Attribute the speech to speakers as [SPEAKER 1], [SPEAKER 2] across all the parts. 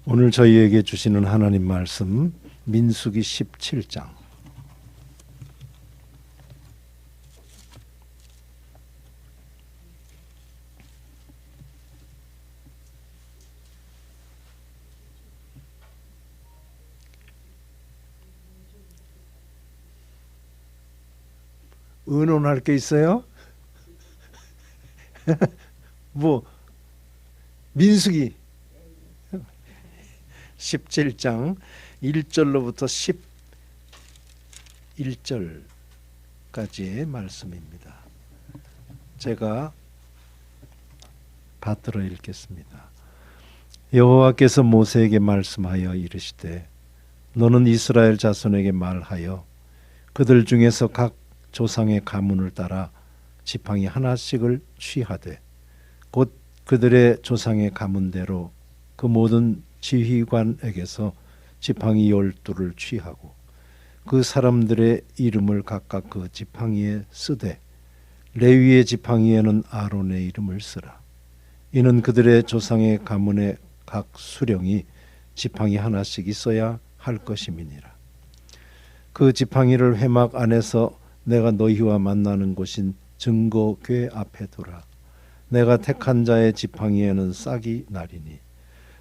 [SPEAKER 1] 오늘 저희에게 주시는 하나님 말씀 민수기 17장. 의논할 게 있어요? 민수기 17장 1절로부터 11절까지의 말씀입니다. 제가 받들어 읽겠습니다. 여호와께서 모세에게 말씀하여 이르시되 너는 이스라엘 자손에게 말하여 그들 중에서 각 조상의 가문을 따라 지팡이 하나씩을 취하되 곧 그들의 조상의 가문대로 그 모든 지휘관에게서 지팡이 12를 취하고 그 사람들의 이름을 각각 그 지팡이에 쓰되 레위의 지팡이에는 아론의 이름을 쓰라. 이는 그들의 조상의 가문의 각 수령이 지팡이 하나씩 있어야 할 것임이니라. 그 지팡이를 회막 안에서 내가 너희와 만나는 곳인 증거궤 앞에 두라. 내가 택한 자의 지팡이에는 싹이 나리니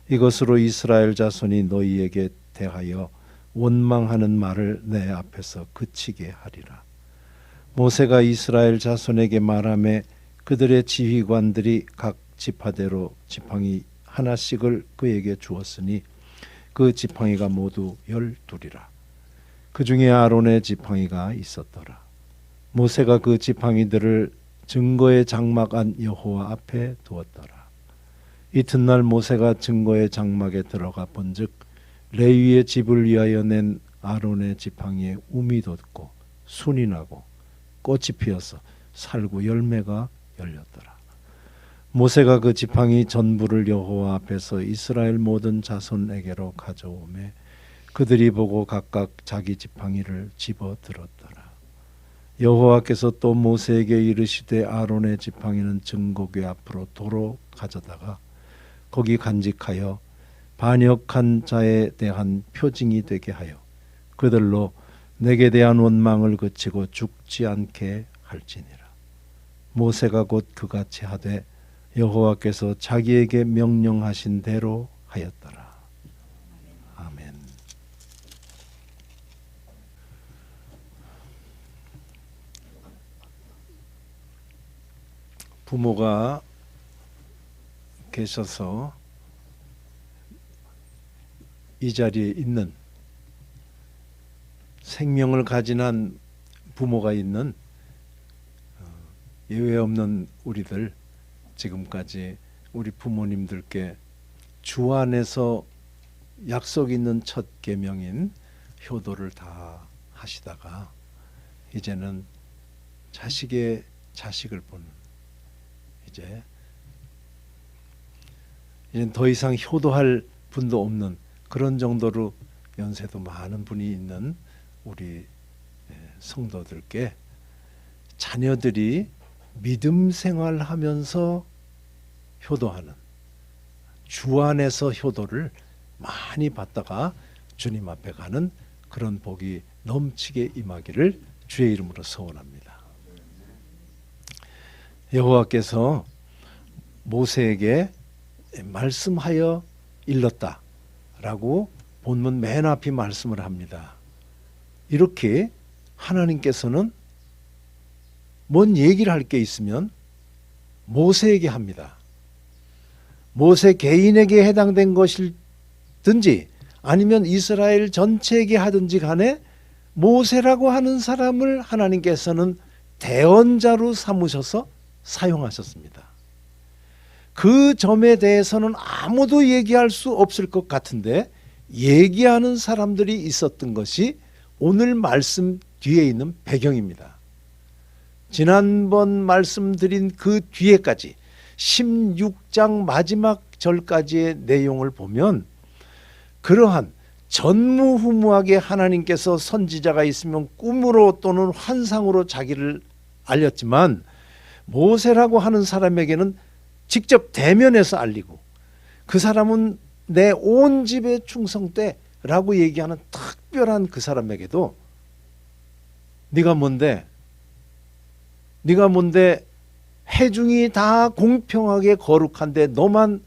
[SPEAKER 1] 이것으로 이스라엘 자손이 너희에게 대하여 원망하는 말을 내 앞에서 그치게 하리라. 모세가 이스라엘 자손에게 말하매 그들의 지휘관들이 각 지파대로 지팡이 하나씩을 그에게 주었으니 그 지팡이가 모두 12이라. 그 중에 아론의 지팡이가 있었더라. 모세가 그 지팡이들을 증거의 장막 안 여호와 앞에 두었더라. 이튿날 모세가 증거의 장막에 들어가 본즉 레위의 집을 위하여 낸 아론의 지팡이에 움이 돋고 순이 나고 꽃이 피어서 살구 열매가 열렸더라. 모세가 그 지팡이 전부를 여호와 앞에서 이스라엘 모든 자손에게로 가져오매 그들이 보고 각각 자기 지팡이를 집어 들었더라. 여호와께서 또 모세에게 이르시되 아론의 지팡이는 증거궤 앞으로 도로 가져다가 거기 간직하여 반역한 자에 대한 표징이 되게 하여 그들로 내게 대한 원망을 그치고 죽지 않게 할지니라. 모세가 곧 그같이 하되 여호와께서 자기에게 명령하신 대로 하였더라. 아멘. 부모가 계셔서 이 자리에 있는 생명을 가진 한 부모가 있는 예외 없는 우리들, 지금까지 우리 부모님들께 주 안에서 약속 있는 첫 계명인 효도를 다 하시다가 이제는 자식의 자식을 보는, 이제 더 이상 효도할 분도 없는 그런 정도로 연세도 많은 분이 있는 우리 성도들께 자녀들이 믿음 생활하면서 효도하는, 주 안에서 효도를 많이 받다가 주님 앞에 가는 그런 복이 넘치게 임하기를 주의 이름으로 소원합니다. 여호와께서 모세에게 말씀하여 일렀다라고 본문 맨 앞이 말씀을 합니다. 이렇게 하나님께서는 뭔 얘기를 할 게 있으면 모세에게 합니다. 모세 개인에게 해당된 것이든지 아니면 이스라엘 전체에게 하든지 간에 모세라고 하는 사람을 하나님께서는 대언자로 삼으셔서 사용하셨습니다. 그 점에 대해서는 아무도 얘기할 수 없을 것 같은데 얘기하는 사람들이 있었던 것이 오늘 말씀 뒤에 있는 배경입니다. 지난번 말씀드린 그 뒤에까지 16장 마지막 절까지의 내용을 보면 그러한 전무후무하게 하나님께서 선지자가 있으면 꿈으로 또는 환상으로 자기를 알렸지만 모세라고 하는 사람에게는 직접 대면해서 알리고 그 사람은 내 온 집에 충성되라고 얘기하는 특별한 그 사람에게도 네가 뭔데? 네가 뭔데 회중이 다 공평하게 거룩한데 너만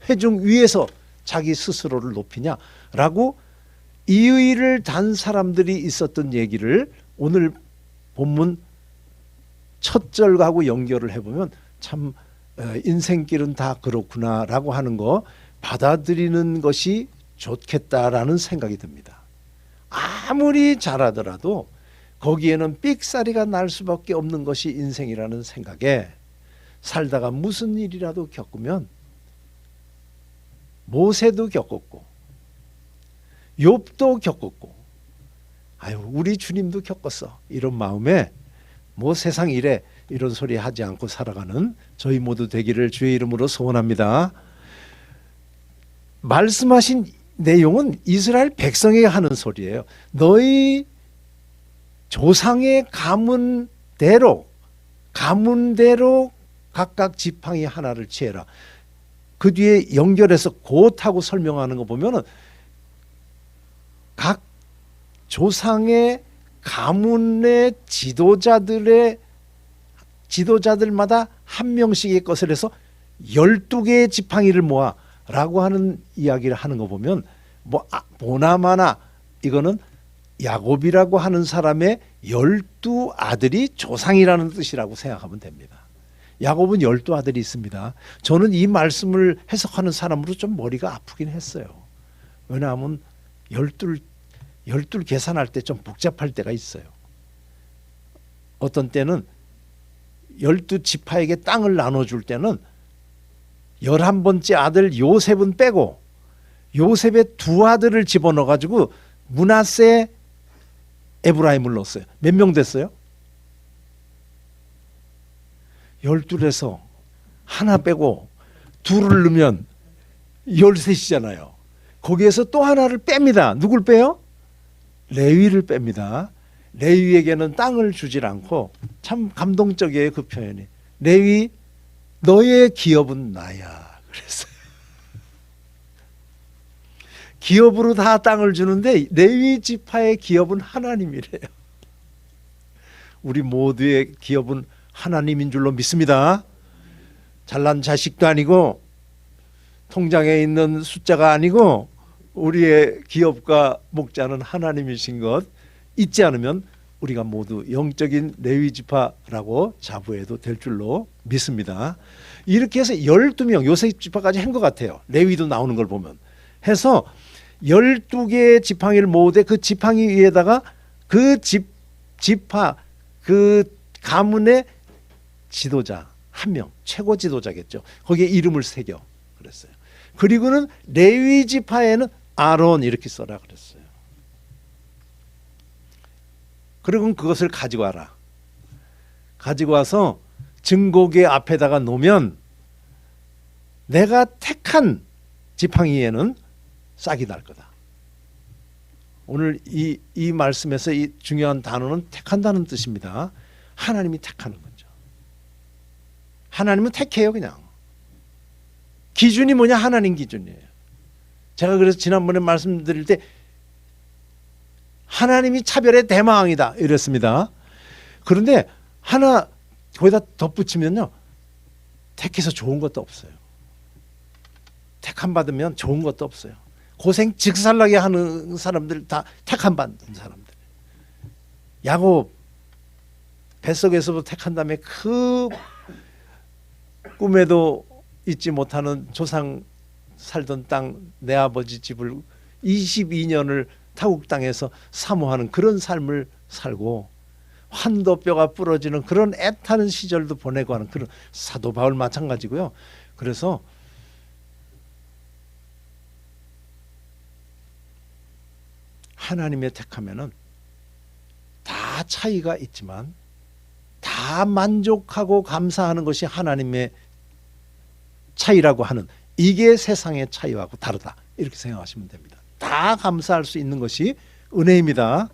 [SPEAKER 1] 회중 위에서 자기 스스로를 높이냐? 라고 이의를 단 사람들이 있었던 얘기를 오늘 본문 첫 절하고 연결을 해보면 참 인생길은 다 그렇구나 라고 하는 거 받아들이는 것이 좋겠다라는 생각이 듭니다. 아무리 잘하더라도 거기에는 삑사리가 날 수밖에 없는 것이 인생이라는 생각에 살다가 무슨 일이라도 겪으면 모세도 겪었고 욥도 겪었고 아유 우리 주님도 겪었어 이런 마음에 뭐 세상 일에 이런 소리 하지 않고 살아가는 저희 모두 되기를 주의 이름으로 소원합니다. 말씀하신 내용은 이스라엘 백성에게 하는 소리예요. 너희 조상의 가문대로 각각 지팡이 하나를 취해라. 그 뒤에 연결해서 곧하고 설명하는 거 보면은 각 조상의 가문의 지도자들마다 한 명씩의 것을 해서 12개의 지팡이를 모아라고 하는 이야기를 하는 거 보면 보나마나 이거는 야곱이라고 하는 사람의 12아들이 조상이라는 뜻이라고 생각하면 됩니다. 야곱은 12아들이 있습니다. 저는 이 말씀을 해석하는 사람으로 좀 머리가 아프긴 했어요. 왜냐하면 12 계산할 때 좀 복잡할 때가 있어요. 어떤 때는 12지파에게 땅을 나눠줄 때는 11번째 아들 요셉은 빼고 요셉의 두 아들을 집어넣어 가지고 므낫세 에브라임을 넣었어요. 몇 명 됐어요? 12에서 하나 빼고 둘을 넣으면 13이잖아요. 거기에서 또 하나를 뺍니다. 누굴 빼요? 레위를 뺍니다. 레위에게는 땅을 주질 않고 참 감동적이에요. 그 표현이. 레위 너의 기업은 나야 그랬어요. 기업으로 다 땅을 주는데 레위 지파의 기업은 하나님이래요. 우리 모두의 기업은 하나님인 줄로 믿습니다. 잘난 자식도 아니고 통장에 있는 숫자가 아니고 우리의 기업과 목자는 하나님이신 것 잊지 않으면 우리가 모두 영적인 레위 지파라고 자부해도 될 줄로 믿습니다. 이렇게 해서 12명 요셉 지파까지 한 것 같아요. 레위도 나오는 걸 보면 해서 12개의 지팡이를 모으되 그 지팡이 위에다가 그 지파 그 가문의 지도자 한 명, 최고 지도자겠죠. 거기에 이름을 새겨 그랬어요. 그리고는 레위 지파에는 아론 이렇게 써라 그랬어요. 그리고 그것을 가지고 와라. 가지고 와서 증거궤 앞에다가 놓으면 내가 택한 지팡이에는 싹이 날 거다. 오늘 이 말씀에서 이 중요한 단어는 택한다는 뜻입니다. 하나님이 택하는 거죠. 하나님은 택해요 그냥. 기준이 뭐냐? 하나님 기준이에요. 제가 그래서 지난번에 말씀드릴 때 하나님이 차별의 대마왕이다 이랬습니다. 그런데 하나 거기다 덧붙이면요. 택해서 좋은 것도 없어요. 택함 받으면 좋은 것도 없어요. 고생 직살나게 하는 사람들 다 택함 받는 사람들. 야곱 뱃속에서부터 택한 다음에 그 꿈에도 잊지 못하는 조상 살던 땅 내 아버지 집을 22년을 타국 땅에서 사모하는 그런 삶을 살고 환도뼈가 부러지는 그런 애타는 시절도 보내고 하는 그런 사도 바울 마찬가지고요. 그래서 하나님의 택하면은 다 차이가 있지만 다 만족하고 감사하는 것이 하나님의 차이라고 하는 이게 세상의 차이하고 다르다 이렇게 생각하시면 됩니다. 다 감사할 수 있는 것이 은혜입니다.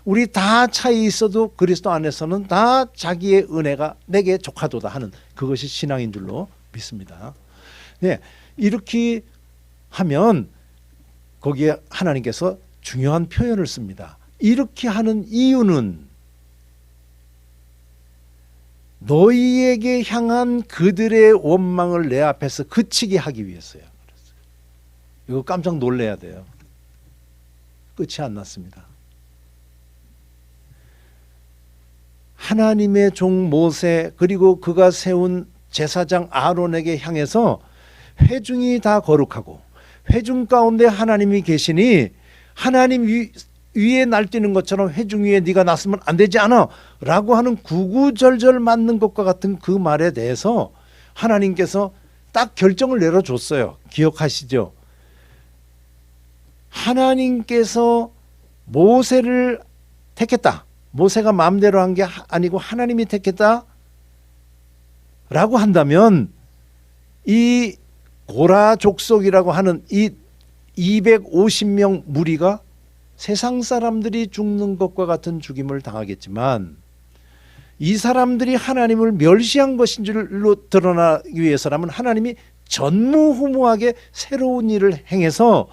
[SPEAKER 1] 우리 다 차이 있어도 그리스도 안에서는 다 자기의 은혜가 내게 족하도다 하는 그것이 신앙인 줄로 믿습니다. 네, 이렇게 하면 거기에 하나님께서 중요한 표현을 씁니다. 이렇게 하는 이유는 너희에게 향한 그들의 원망을 내 앞에서 그치게 하기 위해서야. 이거 깜짝 놀라야 돼요. 끝이 안 났습니다. 하나님의 종 모세 그리고 그가 세운 제사장 아론에게 향해서 회중이 다 거룩하고 회중 가운데 하나님이 계시니 하나님 위에 날뛰는 것처럼 회중 위에 네가 났으면 안 되지 않아 라고 하는 구구절절 맞는 것과 같은 그 말에 대해서 하나님께서 딱 결정을 내려줬어요. 기억하시죠? 하나님께서 모세를 택했다. 모세가 마음대로 한 게 아니고 하나님이 택했다 라고 한다면 이 고라 족속이라고 하는 이 250명 무리가 세상 사람들이 죽는 것과 같은 죽임을 당하겠지만 이 사람들이 하나님을 멸시한 것인 줄로 드러나기 위해서라면 하나님이 전무후무하게 새로운 일을 행해서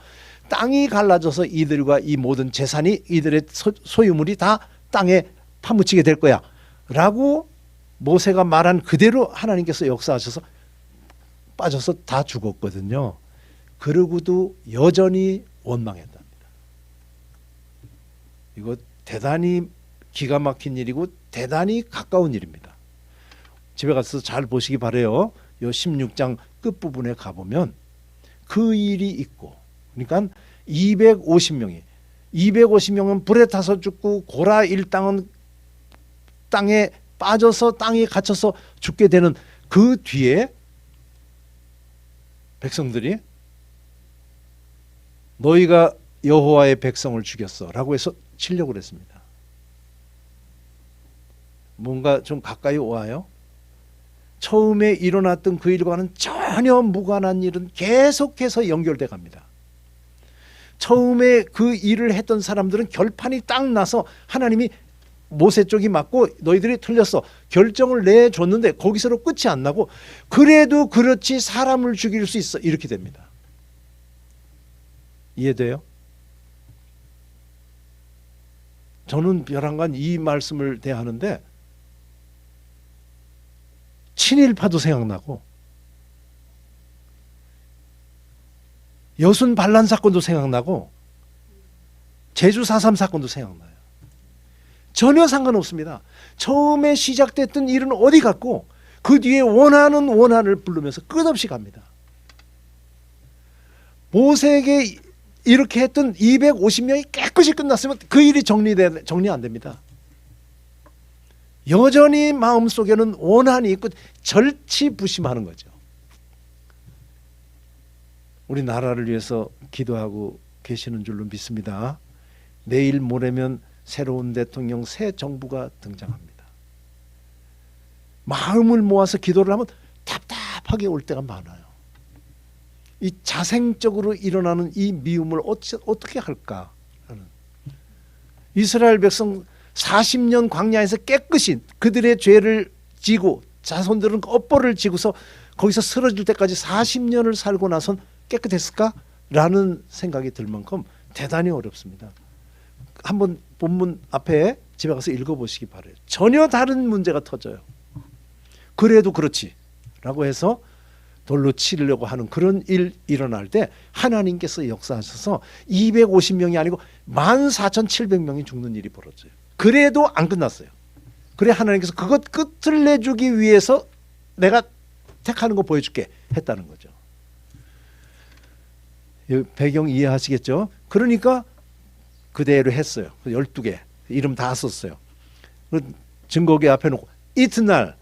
[SPEAKER 1] 땅이 갈라져서 이들과 이 모든 재산이 이들의 소유물이 다 땅에 파묻히게 될 거야 라고 모세가 말한 그대로 하나님께서 역사하셔서 빠져서 다 죽었거든요. 그러고도 여전히 원망했답니다. 이거 대단히 기가 막힌 일이고 대단히 가까운 일입니다. 집에 가서 잘 보시기 바래요. 요 16장 끝부분에 가보면 그 일이 있고 그러니까 250명은 불에 타서 죽고 고라 일당은 땅에 빠져서 땅에 갇혀서 죽게 되는 그 뒤에 백성들이 너희가 여호와의 백성을 죽였어 라고 해서 치려고 했습니다. 뭔가 좀 가까이 와요. 처음에 일어났던 그 일과는 전혀 무관한 일은 계속해서 연결돼 갑니다. 처음에 그 일을 했던 사람들은 결판이 딱 나서 하나님이 모세 쪽이 맞고 너희들이 틀렸어 결정을 내줬는데 거기서로 끝이 안 나고 그래도 그렇지 사람을 죽일 수 있어 이렇게 됩니다. 이해돼요? 저는 벼랑간 이 말씀을 대하는데 친일파도 생각나고 여순 반란 사건도 생각나고 제주 4.3 사건도 생각나요. 전혀 상관없습니다. 처음에 시작됐던 일은 어디 갔고 그 뒤에 원하는 원한을 부르면서 끝없이 갑니다. 모세에게 이렇게 했던 250명이 깨끗이 끝났으면 그 일이 정리 안 됩니다. 여전히 마음속에는 원한이 있고 절치부심하는 거죠. 우리 나라를 위해서 기도하고 계시는 줄로 믿습니다. 내일 모레면 새로운 대통령, 새 정부가 등장합니다. 마음을 모아서 기도를 하면 답답하게 올 때가 많아요. 이 자생적으로 일어나는 이 미움을 어떻게 할까? 이스라엘 백성 40년 광야에서 깨끗이 그들의 죄를 지고 자손들은 업보를 지고서 거기서 쓰러질 때까지 40년을 살고 나선 깨끗했을까? 라는 생각이 들 만큼 대단히 어렵습니다. 한번 본문 앞에 집에 가서 읽어보시기 바라요. 전혀 다른 문제가 터져요. 그래도 그렇지 라고 해서 돌로 치려고 하는 그런 일 일어날 때 하나님께서 역사하셔서 250명이 아니고 14,700명이 죽는 일이 벌어져요. 그래도 안 끝났어요. 그래 하나님께서 그것 끝을 내주기 위해서 내가 택하는 거 보여줄게 했다는 거죠. 배경 이해하시겠죠? 그러니까 그대로 했어요. 12개 이름 다 썼어요. 증거계 앞에 놓고 이튿날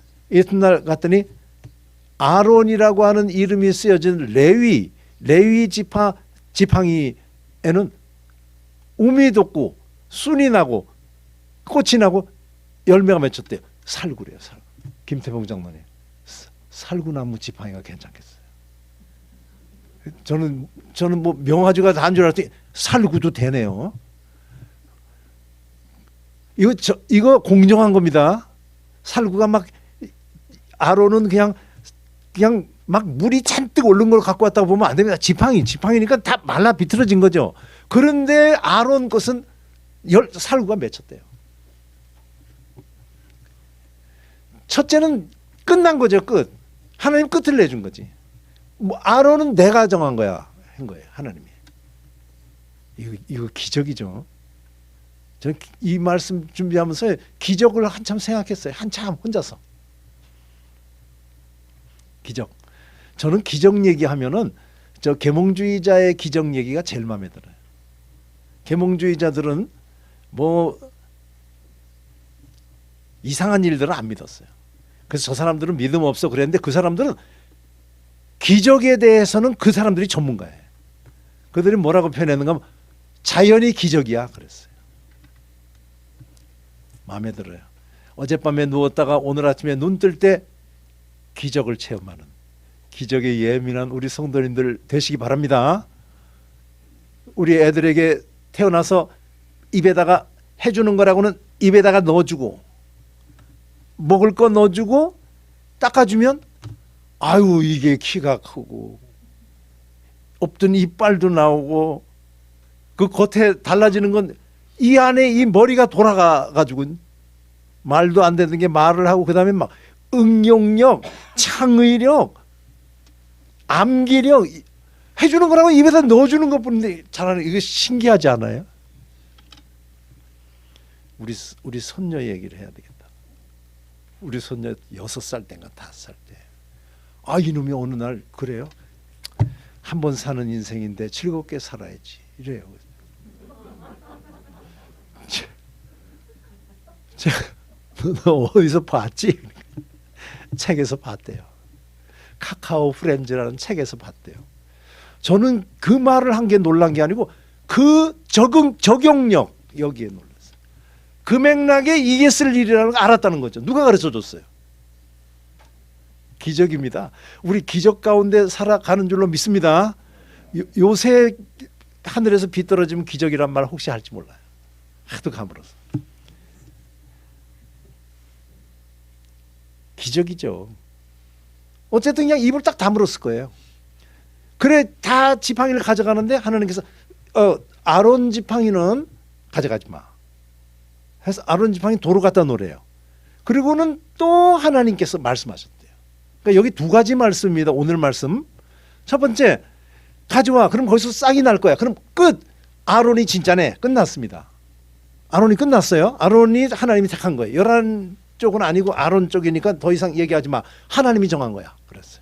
[SPEAKER 1] 갔더니 아론이라고 하는 이름이 쓰여진 레위 지팡이에는 우미 돋고 순이 나고 꽃이 나고 열매가 맺혔대요. 살구래요. 살구. 김태봉 장로님 살구나무 지팡이가 괜찮겠어요. 저는 뭐 명화주가 다 한 줄 알았더니 살구도 되네요. 이거 공정한 겁니다. 살구가 막 아론은 그냥 막 물이 잔뜩 오른 걸 갖고 왔다고 보면 안 됩니다. 지팡이니까 다 말라 비틀어진 거죠. 그런데 아론 것은 살구가 맺혔대요. 첫째는 끝난 거죠. 끝. 하나님 끝을 내준 거지. 뭐 아론은 내가 정한 거야. 한 거예요. 하나님이. 이거 기적이죠. 저는 이 말씀 준비하면서 기적을 한참 생각했어요. 한참 혼자서. 기적. 저는 기적 얘기하면은 저 계몽주의자의 기적 얘기가 제일 마음에 들어요. 계몽주의자들은 뭐 이상한 일들을 안 믿었어요. 그래서 저 사람들은 믿음 없어 그랬는데 그 사람들은 기적에 대해서는 그 사람들이 전문가예요. 그들이 뭐라고 표현했는가 하면 자연이 기적이야 그랬어요. 마음에 들어요. 어젯밤에 누웠다가 오늘 아침에 눈 뜰 때 기적을 체험하는 기적에 예민한 우리 성도님들 되시기 바랍니다. 우리 애들에게 태어나서 입에다가 해주는 거라고는 입에다가 넣어주고 먹을 거 넣어주고 닦아주면 아유 이게 키가 크고 없던 이빨도 나오고 그 겉에 달라지는 건 이 안에 이 머리가 돌아가가지고 말도 안 되는 게 말을 하고 그 다음에 막 응용력, 창의력, 암기력 해주는 거라고 입에다 넣어주는 것뿐인데 잘하는 이거 신기하지 않아요? 우리 손녀 얘기를 해야 되겠다. 우리 손녀 6살 때인가 5살 때. 아 이놈이 어느 날 그래요. 한 번 사는 인생인데 즐겁게 살아야지 이래요. 너 어디서 봤지? 책에서 봤대요. 카카오 프렌즈라는 책에서 봤대요. 저는 그 말을 한 게 놀란 게 아니고 그 적용력 여기에 놀랐어요. 그 맥락에 이게 쓸 일이라는 걸 알았다는 거죠. 누가 가르쳐줬어요? 기적입니다. 우리 기적 가운데 살아가는 줄로 믿습니다. 요새 하늘에서 비 떨어지면 기적이란 말 혹시 할지 몰라요. 하도 가물어서. 기적이죠. 어쨌든 그냥 입을 딱 다물었을 거예요. 그래 다 지팡이를 가져가는데 하나님께서 아론 지팡이는 가져가지 마. 해서 아론 지팡이 도로 갖다 놓으래요. 그리고는 또 하나님께서 말씀하셨대요. 그러니까 여기 두 가지 말씀입니다. 오늘 말씀. 첫 번째 가져와. 그럼 거기서 싹이 날 거야. 그럼 끝. 아론이 진짜네. 끝났습니다. 아론이 끝났어요. 아론이 하나님이 택한 거예요. 11쪽은 아니고 아론 쪽이니까 더 이상 얘기하지 마. 하나님이 정한 거야. 그랬어요.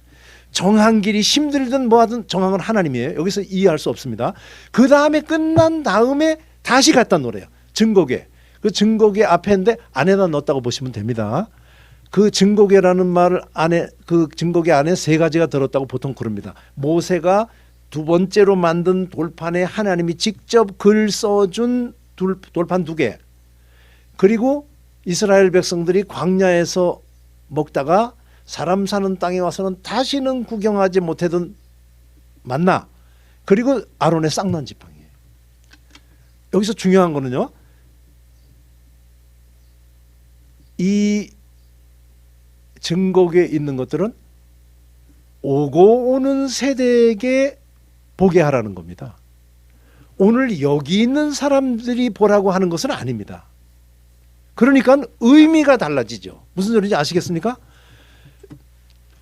[SPEAKER 1] 정한 길이 힘들든 뭐하든 정한 건 하나님이에요. 여기서 이해할 수 없습니다. 그 다음에 끝난 다음에 다시 갖다 놓으래요. 증거궤. 그 증거궤 앞에인데 안에다 넣었다고 보시면 됩니다. 그 증거궤라는 말 안에 그 증거궤 안에 세 가지가 들었다고 보통 그럽니다. 모세가 두 번째로 만든 돌판에 하나님이 직접 글 써준 돌판 2개. 그리고 이스라엘 백성들이 광야에서 먹다가 사람 사는 땅에 와서는 다시는 구경하지 못하던 만나. 그리고 아론의 쌍난 지팡이에요. 여기서 중요한 거는요. 이 증거궤에 있는 것들은 오고 오는 세대에게 보게 하라는 겁니다. 오늘 여기 있는 사람들이 보라고 하는 것은 아닙니다. 그러니까 의미가 달라지죠. 무슨 소리인지 아시겠습니까?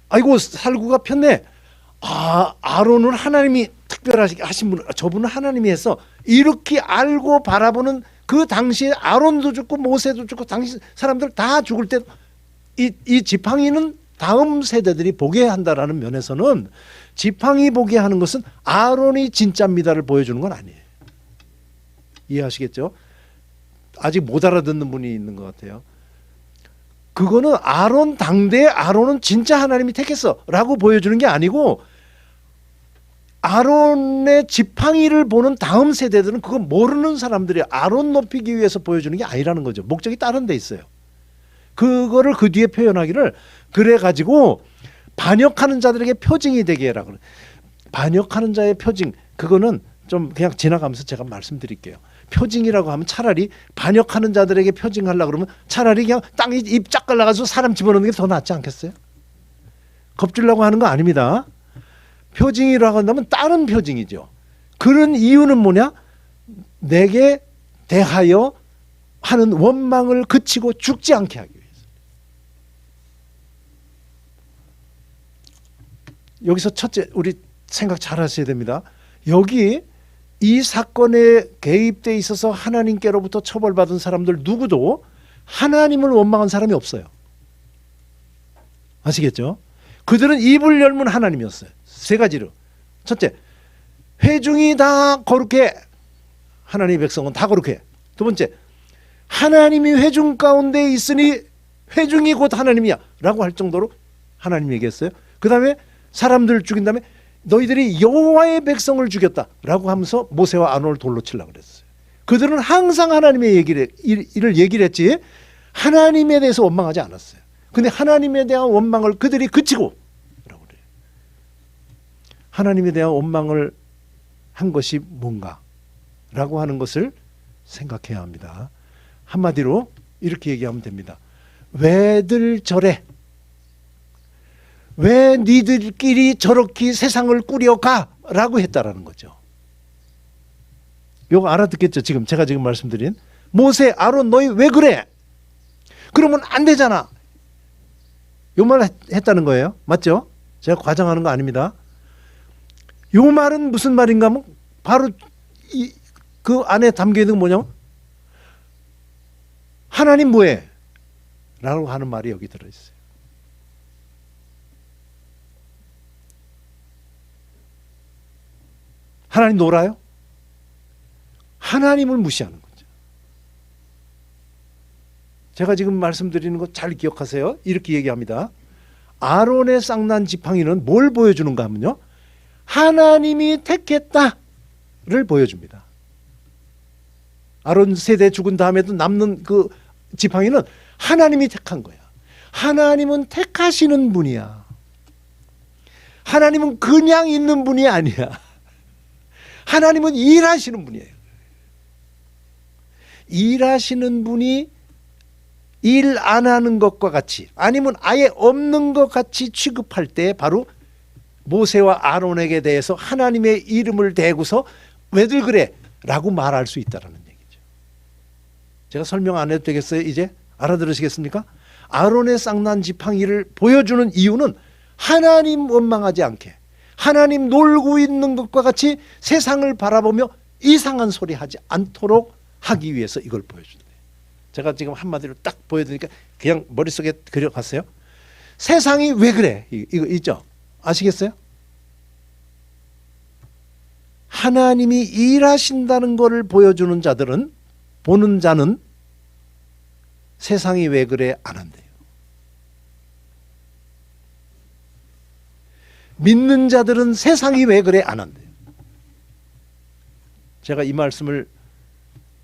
[SPEAKER 1] 아이고 살구가 폈네. 아론은 하나님이 특별하게 하신 분, 저분은 하나님이 해서 이렇게 알고 바라보는 그 당시에 아론도 죽고 모세도 죽고 당시 사람들 다 죽을 때 이 지팡이는 다음 세대들이 보게 한다라는 면에서는 지팡이 보게 하는 것은 아론이 진짜입니다를 보여주는 건 아니에요. 이해하시겠죠? 아직 못 알아듣는 분이 있는 것 같아요. 그거는 아론 당대에 아론은 진짜 하나님이 택했어 라고 보여주는 게 아니고 아론의 지팡이를 보는 다음 세대들은 그거 모르는 사람들이 아론 높이기 위해서 보여주는 게 아니라는 거죠. 목적이 다른 데 있어요. 그거를 그 뒤에 표현하기를 그래가지고 반역하는 자들에게 표징이 되게 해라. 반역하는 자의 표징 그거는 좀 그냥 지나가면서 제가 말씀드릴게요. 표징이라고 하면 차라리 반역하는 자들에게 표징하려고 그러면 차라리 그냥 땅에 입 쫙 갈라가지고 사람 집어넣는 게 더 낫지 않겠어요? 겁주려고 하는 거 아닙니다. 표징이라고 한다면 다른 표징이죠. 그런 이유는 뭐냐? 내게 대하여 하는 원망을 그치고 죽지 않게 하기 위해서. 여기서 첫째, 우리 생각 잘 하셔야 됩니다. 여기 이 사건에 개입돼 있어서 하나님께로부터 처벌받은 사람들 누구도 하나님을 원망한 사람이 없어요. 아시겠죠? 그들은 입을 열문 하나님이었어요. 세 가지로. 첫째, 회중이 다 거룩해. 하나님의 백성은 다 거룩해. 두 번째, 하나님이 회중 가운데 있으니 회중이 곧 하나님이야 라고 할 정도로 하나님 얘기했어요. 그 다음에 사람들 죽인 다음에 너희들이 여호와의 백성을 죽였다 라고 하면서 모세와 아론을 돌로 치려고 그랬어요. 그들은 항상 하나님의 일을 얘기를 했지 하나님에 대해서 원망하지 않았어요. 근데 하나님에 대한 원망을 그들이 그치고 라고 그래요. 하나님에 대한 원망을 한 것이 뭔가 라고 하는 것을 생각해야 합니다. 한마디로 이렇게 얘기하면 됩니다. 왜들 저래? 왜 니들끼리 저렇게 세상을 꾸려가? 라고 했다라는 거죠. 이거 알아듣겠죠? 제가 지금 말씀드린 모세, 아론 너희 왜 그래? 그러면 안 되잖아. 요 말 했다는 거예요. 맞죠? 제가 과장하는 거 아닙니다. 요 말은 무슨 말인가 하면 바로 그 안에 담겨 있는 건 뭐냐면 하나님 뭐해? 라고 하는 말이 여기 들어있어요. 하나님 놀아요? 하나님을 무시하는 거죠. 제가 지금 말씀드리는 거 잘 기억하세요. 이렇게 얘기합니다. 아론의 쌍난 지팡이는 뭘 보여주는가 하면요. 하나님이 택했다를 보여줍니다. 아론 세대 죽은 다음에도 남는 그 지팡이는 하나님이 택한 거야. 하나님은 택하시는 분이야. 하나님은 그냥 있는 분이 아니야. 하나님은 일하시는 분이에요. 일하시는 분이 일 안 하는 것과 같이 아니면 아예 없는 것 같이 취급할 때 바로 모세와 아론에게 대해서 하나님의 이름을 대고서 왜들 그래? 라고 말할 수 있다는 얘기죠. 제가 설명 안 해도 되겠어요? 이제 알아들으시겠습니까? 아론의 쌍난 지팡이를 보여주는 이유는 하나님 원망하지 않게 하나님 놀고 있는 것과 같이 세상을 바라보며 이상한 소리 하지 않도록 하기 위해서 이걸 보여준대요. 제가 지금 한마디로 딱 보여드리니까 그냥 머릿속에 그려갔어요. 세상이 왜 그래? 이거 있죠? 아시겠어요? 하나님이 일하신다는 것을 보여주는 자들은 보는 자는 세상이 왜 그래 안 한대요. 믿는 자들은 세상이 왜 그래 안 한대요. 제가 이 말씀을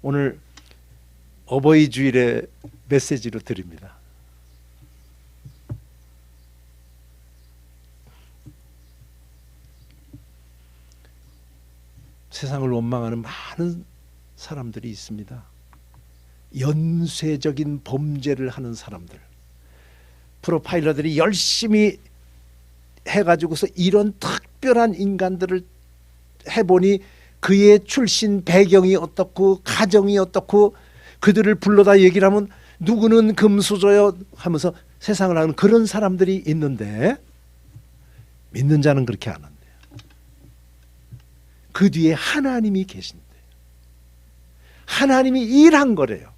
[SPEAKER 1] 오늘 어버이 주일의 메시지로 드립니다. 세상을 원망하는 많은 사람들이 있습니다. 연쇄적인 범죄를 하는 사람들, 프로파일러들이 열심히 해가지고서 이런 특별한 인간들을 해보니 그의 출신 배경이 어떻고 가정이 어떻고 그들을 불러다 얘기를 하면 누구는 금수저요 하면서 세상을 하는 그런 사람들이 있는데 믿는 자는 그렇게 안 한대요. 그 뒤에 하나님이 계신대요. 하나님이 일한 거래요.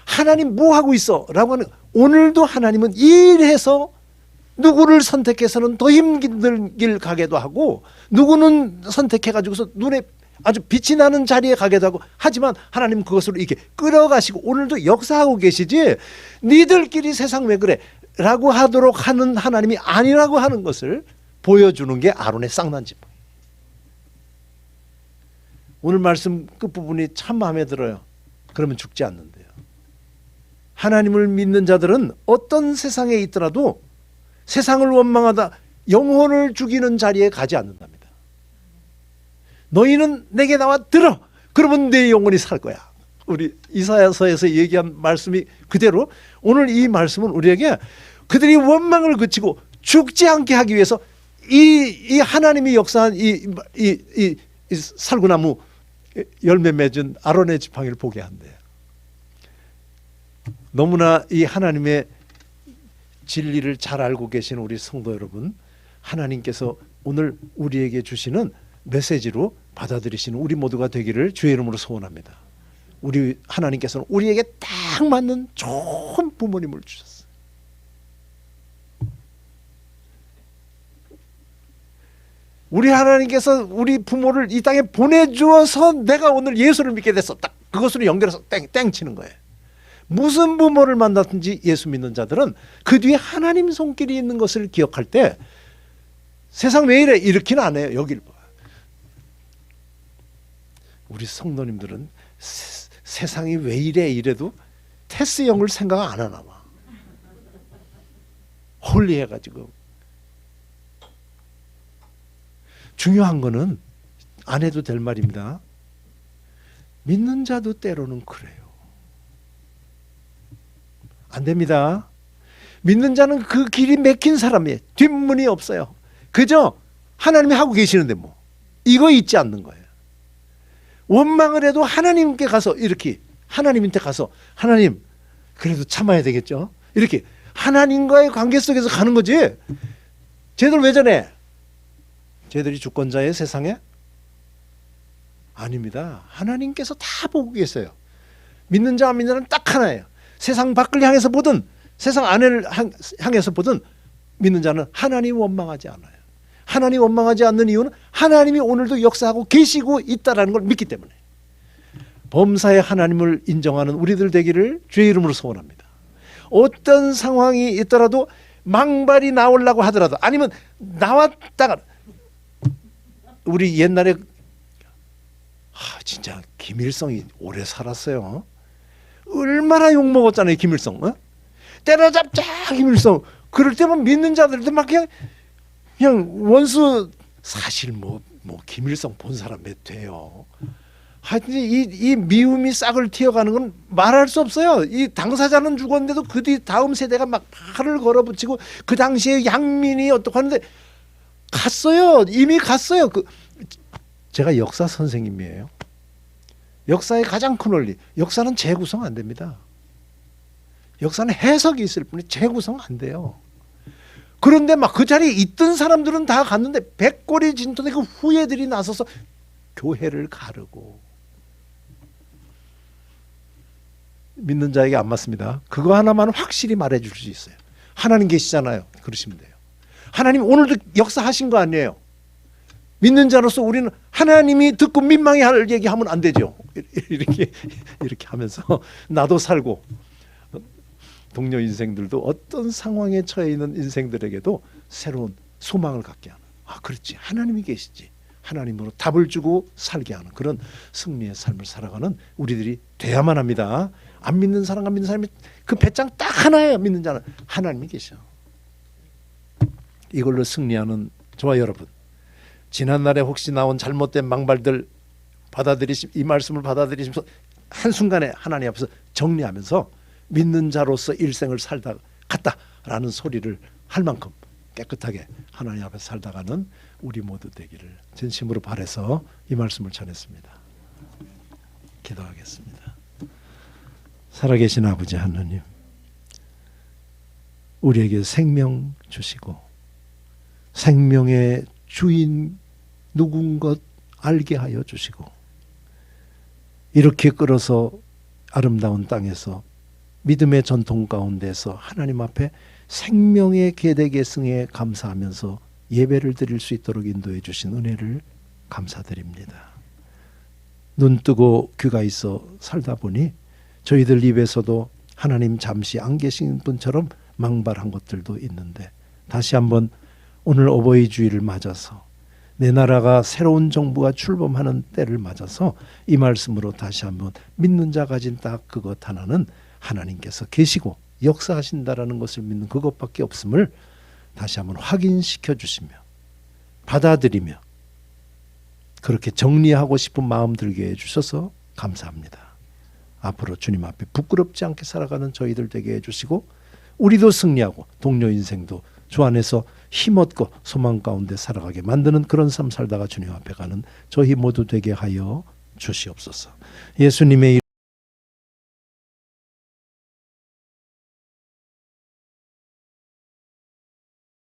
[SPEAKER 1] 하나님 뭐 하고 있어? 라고 하는 오늘도 하나님은 일해서 누구를 선택해서는 더 힘든 길 가게도 하고 누구는 선택해가지고서 눈에 아주 빛이 나는 자리에 가게도 하고 하지만 하나님은 그것으로 이렇게 끌어가시고 오늘도 역사하고 계시지 니들끼리 세상 왜 그래? 라고 하도록 하는 하나님이 아니라고 하는 것을 보여주는 게 아론의 쌍난 지팡이. 오늘 말씀 끝부분이 참 마음에 들어요. 그러면 죽지 않는데요. 하나님을 믿는 자들은 어떤 세상에 있더라도 세상을 원망하다 영혼을 죽이는 자리에 가지 않는답니다. 너희는 내게 나와 들어. 그러면 내 영혼이 살 거야. 우리 이사야서에서 얘기한 말씀이 그대로 오늘 이 말씀은 우리에게 그들이 원망을 그치고 죽지 않게 하기 위해서 이 하나님이 역사한 이 살구나무 열매 맺은 아론의 지팡이를 보게 한대요. 너무나 이 하나님의 진리를 잘 알고 계신 우리 성도 여러분, 하나님께서 오늘 우리에게 주시는 메시지로 받아들이시는 우리 모두가 되기를 주의 이름으로 소원합니다. 우리 하나님께서는 우리에게 딱 맞는 좋은 부모님을 주셨어요. 우리 하나님께서 우리 부모를 이 땅에 보내주어서 내가 오늘 예수를 믿게 됐어. 딱 그것으로 연결해서 땡 치는 거예요. 무슨 부모를 만났든지 예수 믿는 자들은 그 뒤에 하나님 손길이 있는 것을 기억할 때 세상 왜 이래 이렇게는 안 해요. 여길 봐. 우리 성도님들은 세상이 왜 이래 이래도 테스 형을 생각 안 하나 봐. 홀리해가지고. 중요한 거는 안 해도 될 말입니다. 믿는 자도 때로는 그래요. 안 됩니다. 믿는 자는 그 길이 막힌 사람이에요. 뒷문이 없어요. 그저 하나님이 하고 계시는데 뭐 이거 잊지 않는 거예요. 원망을 해도 하나님께 가서 이렇게 하나님한테 가서 하나님 그래도 참아야 되겠죠. 이렇게 하나님과의 관계 속에서 가는 거지. 쟤들 왜 저래? 쟤들이 주권자의 세상에? 아닙니다. 하나님께서 다 보고 계세요. 믿는 자 안 믿는 자는 딱 하나예요. 세상 밖을 향해서 보든 세상 안을 향해서 보든 믿는 자는 하나님 원망하지 않아요. 하나님 원망하지 않는 이유는 하나님이 오늘도 역사하고 계시고 있다는 걸 믿기 때문에. 범사의 하나님을 인정하는 우리들 되기를 주의 이름으로 소원합니다. 어떤 상황이 있더라도 망발이 나오려고 하더라도 아니면 나왔다가 우리 옛날에 진짜 김일성이 오래 살았어요. 얼마나 욕먹었잖아요. 김일성. 때려잡자 김일성. 그럴 때만 믿는 자들도 막 그냥 원수 사실 뭐 김일성 본 사람 몇 돼요. 하여튼 이 미움이 싹을 튀어가는 건 말할 수 없어요. 이 당사자는 죽었는데도 그 뒤 다음 세대가 막 팔을 걸어붙이고 그 당시에 양민이 어떻게 하는데 갔어요. 이미 갔어요. 제가 역사 선생님이에요. 역사의 가장 큰 원리. 역사는 재구성 안 됩니다. 역사는 해석이 있을 뿐이지 재구성 안 돼요. 그런데 막 그 자리에 있던 사람들은 다 갔는데 백골이 진통에 그 후예들이 나서서 교회를 가르고 믿는 자에게 안 맞습니다. 그거 하나만 확실히 말해줄 수 있어요. 하나님 계시잖아요. 그러시면 돼요. 하나님 오늘도 역사하신 거 아니에요. 믿는 자로서 우리는 하나님이 듣고 민망해할 얘기하면 안 되죠. 이렇게 하면서 나도 살고 동료 인생들도 어떤 상황에 처해 있는 인생들에게도 새로운 소망을 갖게 하는 그렇지 하나님이 계시지 하나님으로 답을 주고 살게 하는 그런 승리의 삶을 살아가는 우리들이 돼야만 합니다. 안 믿는 사람과 믿는 사람이 그 배짱 딱 하나예요. 믿는 자는 하나님이 계셔. 이걸로 승리하는 저와 여러분, 지난날에 혹시 나온 잘못된 망발들 이 말씀을 받아들이시면서 한순간에 하나님 앞에서 정리하면서 믿는 자로서 일생을 살다 갔다라는 소리를 할 만큼 깨끗하게 하나님 앞에 살다가는 우리 모두 되기를 진심으로 바라서 이 말씀을 전했습니다. 기도하겠습니다. 살아계신 아버지 하나님, 우리에게 생명 주시고 생명의 주인 누군 것 알게 하여 주시고 이렇게 끌어서 아름다운 땅에서 믿음의 전통 가운데서 하나님 앞에 생명의 계대계승에 감사하면서 예배를 드릴 수 있도록 인도해 주신 은혜를 감사드립니다. 눈 뜨고 귀가 있어 살다 보니 저희들 입에서도 하나님 잠시 안 계신 분처럼 망발한 것들도 있는데 다시 한번 오늘 어버이 주일을 맞아서 내 나라가 새로운 정부가 출범하는 때를 맞아서 이 말씀으로 다시 한번 믿는 자 가진 딱 그것 하나는 하나님께서 계시고 역사하신다라는 것을 믿는 그것밖에 없음을 다시 한번 확인시켜 주시며 받아들이며 그렇게 정리하고 싶은 마음 들게 해주셔서 감사합니다. 앞으로 주님 앞에 부끄럽지 않게 살아가는 저희들 되게 해주시고 우리도 승리하고 동료 인생도 주 안에서 힘없고 소망 가운데 살아가게 만드는 그런 삶 살다가 주님 앞에 가는 저희 모두 되게 하여 주시옵소서. 예수님의